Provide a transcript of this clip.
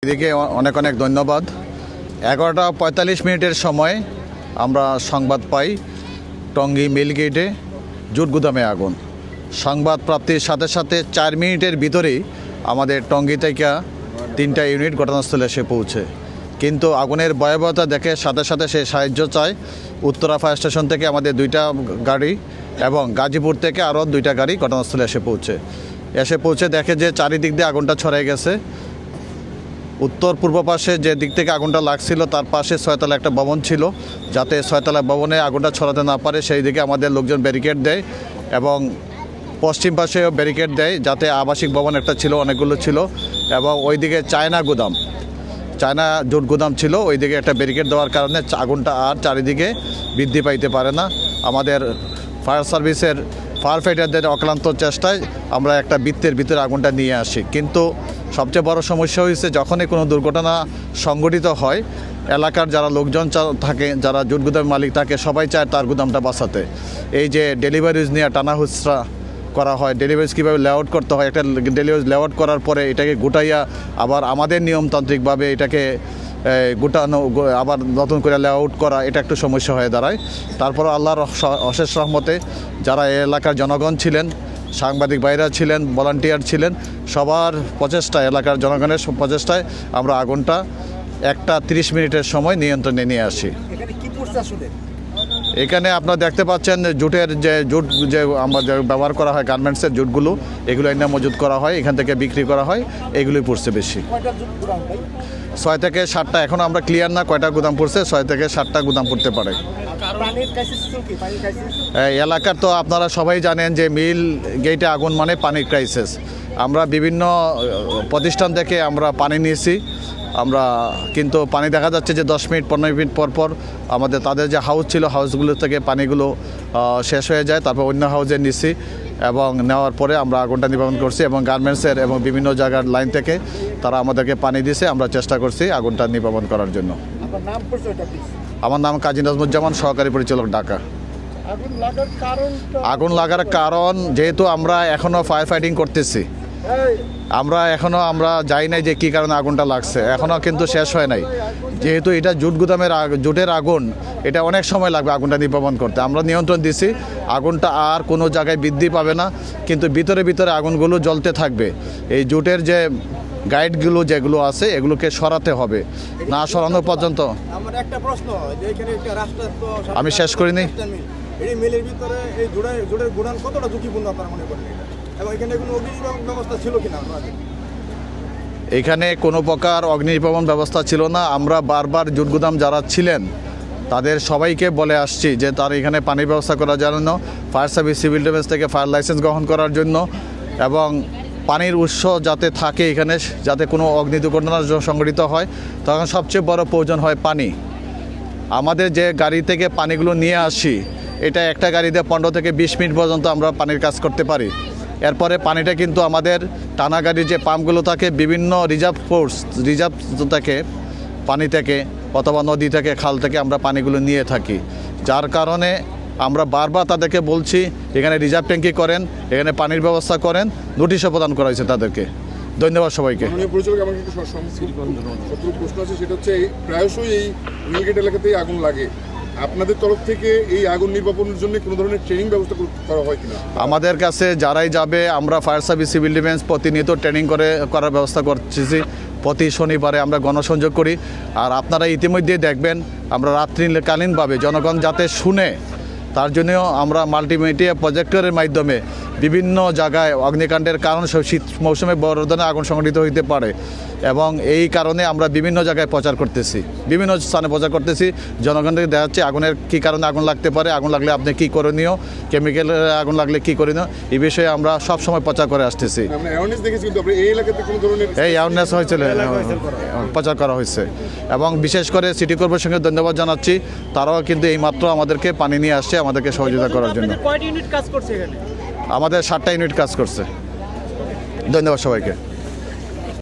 এদিকে অনেক অনেক ধন্যবাদ। 11:45 সময় আমরা সংবাদ পাই টঙ্গী মিল গেটে জুট গুদামে আগুন। সংবাদ প্রাপ্তির সাথে সাথে 4 মিনিটের ভিতরেই আমাদের টঙ্গী থেকে 3টা ইউনিট ঘটনাস্থলে এসে পৌঁছে, কিন্তু আগুনের ভয়াবহতা দেখে সাথে সাথে সে সাহায্য চায়। উত্তরা ফায়ার স্টেশন থেকে আমাদের 2টা গাড়ি এবং গাজীপুর থেকে আরও 2টা গাড়ি ঘটনাস্থলে এসে পৌঁছে দেখে যে চারিদিক দিয়ে আগুনটা ছড়িয়ে গেছে। উত্তর পূর্ব পাশে যে দিক থেকে আগুনটা লাগছিল তার পাশে 6তলা একটা ভবন ছিল, যাতে 6তলা ভবনে আগুনটা ছড়াতে না পারে সেই দিকে আমাদের লোকজন ব্যারিকেড দেয় এবং পশ্চিম পাশেও ব্যারিকেড দেয়, যাতে আবাসিক ভবন একটা ছিল, অনেকগুলো ছিল, এবং ওইদিকে চায়না জুট গুদাম ছিল, ওইদিকে একটা ব্যারিকেড দেওয়ার কারণে আগুনটা আর চারিদিকে বৃদ্ধি পাইতে পারে না। আমাদের ফায়ার সার্ভিসের ফায়ার ফাইটারদের অক্লান্ত চেষ্টায় আমরা একটা বৃত্তের ভিতরে আগুনটা নিয়ে আসি, কিন্তু সবচেয়ে বড় সমস্যা হয়েছে যখনই কোনো দুর্ঘটনা সংঘটিত হয়, এলাকার যারা লোকজন থাকে, যারা জুট গুদামের মালিক থাকে, সবাই চায় তার গুদামটা বাঁচাতে। এই যে ডেলিভারিজ নিয়ে টানা হুচরা করা হয়, ডেলিভারিজ কীভাবে লেআউট করতে হয়, একটা ডেলিভারিজ লেআউট করার পরে এটাকে গুটাইয়া আবার আমাদের নিয়মতান্ত্রিকভাবে এটাকে গুটানো, আবার নতুন করে লেআউট করা, এটা একটু সমস্যা হয়ে দাঁড়ায়। তারপর আল্লাহর অশেষ রহমতে যারা এলাকার জনগণ ছিলেন, সাংবাদিক ভাইরা ছিলেন, ভলান্টিয়ার ছিলেন, সবার প্রচেষ্টায়, এলাকার জনগণের প্রচেষ্টায় আমরা আগুনটা 1টা 30 মিনিটের সময় নিয়ন্ত্রণে নিয়ে আসি। এখানে আপনারা দেখতে পাচ্ছেন জুটের জুট আমরা ব্যবহার করা হয়, গার্মেন্টসের জুটগুলো, এগুলো এনে মজুত করা হয়, এখান থেকে বিক্রি করা হয়, এগুলোই পড়ছে বেশি। 6 থেকে 7টা, এখনও আমরা ক্লিয়ার না কয়টা গুদাম পড়ছে, 6 থেকে 7টা গুদাম পড়তে পারে। এলাকার তো আপনারা সবাই জানেন যে মিল গেটে আগুন মানে পানির ক্রাইসিস। আমরা বিভিন্ন প্রতিষ্ঠান থেকে আমরা পানি নিয়েছি, কিন্তু পানি দেখা যাচ্ছে যে 10 মিনিট 15 মিনিট পর পর আমাদের তাদের যে হাউস ছিল, হাউসগুলো থেকে পানিগুলো শেষ হয়ে যায়, তারপর অন্য হাউসে নিছি এবং নেওয়ার পরে আমরা আগুনটা নিবারণ করছি, এবং গার্মেন্টসের এবং বিভিন্ন জায়গার লাইন থেকে তারা আমাদেরকে পানি দিয়েছে, আমরা চেষ্টা করছি আগুনটা নিবারণ করার জন্য। আমার নাম কাজী নাজমুজ্জামান, সহকারী পরিচালক, ঢাকা। আগুন লাগার কারণ যেহেতু আমরা এখনও ফায়ার ফাইটিং করতেছি, আমরা যাই নাই যে কী কারণে আগুনটা লাগছে, এখনও কিন্তু শেষ হয় নাই। যেহেতু এটা জুটের আগুন, এটা অনেক সময় লাগবে আগুনটা নির্বাপন করতে। আমরা নিয়ন্ত্রণ দিছি, আগুনটা আর কোনো জায়গায় বৃদ্ধি পাবে না, কিন্তু ভিতরে ভিতরে আগুনগুলো জ্বলতে থাকবে। এই জুটের যে গাইডগুলো যেগুলো আছে এগুলোকে সরাতে হবে, না সরানো পর্যন্ত। আমি শেষ করিনি। এখানে কোনো প্রকার অগ্নি নির্বাপন ব্যবস্থা ছিল না। আমরা বারবার জুট গুদাম যারা ছিলেন তাদের সবাইকে বলে আসছি যে তার এখানে পানির ব্যবস্থা করার জন্য, ফায়ার সার্ভিস সিভিল ডিফেন্স থেকে ফায়ার লাইসেন্স গ্রহণ করার জন্য, এবং পানির উৎস যাতে থাকে এখানে, যাতে কোনো অগ্নি দুর্ঘটনা সংঘটিত হয় তখন সবচেয়ে বড় প্রয়োজন হয় পানি। আমাদের যে গাড়ি থেকে পানিগুলো নিয়ে আসি, এটা একটা গাড়িতে 15 থেকে 20 মিনিট পর্যন্ত আমরা পানির কাজ করতে পারি। এরপরে পানিটা কিন্তু আমাদের টানা গাড়ির যে পাম্পগুলো থাকে, বিভিন্ন রিজার্ভ থেকে, পানি থেকে অথবা নদী থেকে, খাল থেকে আমরা পানিগুলো নিয়ে থাকি, যার কারণে আমরা বারবার তাদেরকে বলছি এখানে রিজার্ভ ট্যাঙ্কি করেন, এখানে পানির ব্যবস্থা করেন, নোটিশও প্রদান করা হয়েছে তাদেরকে। ধন্যবাদ সবাইকে। সেটা হচ্ছে প্রায়শই এই মিলগেট এলাকাতেই আগুন লাগে, আপনাদের তরফ থেকে এই আগুন নির্বাপনের জন্য কোনো ধরনের ট্রেনিং ব্যবস্থা করা হয় কিনা? আমাদের কাছে যারাই যাবে, আমরা ফায়ার সার্ভিস সিভিল ডিফেন্স প্রতিনিয়ত ট্রেনিং করার ব্যবস্থা করতেছি। প্রতি শনিবারে আমরা গণসংযোগ করি, আর আপনারা ইতিমধ্যেই দেখবেন আমরা রাত্রিকালীনভাবে জনগণ যাতে শুনে তার জন্যও আমরা মাল্টিমিডিয়া প্রজেক্টরের মাধ্যমে বিভিন্ন জায়গায় অগ্নিকাণ্ডের কারণ শীত মৌসুমে বড় ধরনের আগুন সংঘটিত হইতে পারে, এবং এই কারণে আমরা বিভিন্ন জায়গায় প্রচার করতেছি, বিভিন্ন স্থানে প্রচার করতেছি। জনগণকে দেখা যাচ্ছে আগুনের কী কারণে আগুন লাগতে পারে, আগুন লাগলে আপনি কী করণীয়, কেমিক্যালের আগুন লাগলে কী করণীয়, এই বিষয়ে আমরা সব সময় প্রচার করে আসতেছি। এই অ্যাওয়ারনেস হয়েছিল, প্রচার করা হয়েছে, এবং বিশেষ করে সিটি কর্পোরেশনকে ধন্যবাদ জানাচ্ছি। তারাও কিন্তু এইমাত্র আমাদেরকে পানি নিয়ে আসছে আমাদেরকে সহযোগিতা করার জন্য। আমাদের 7টা ইউনিট কাজ করছে। ধন্যবাদ সবাইকে।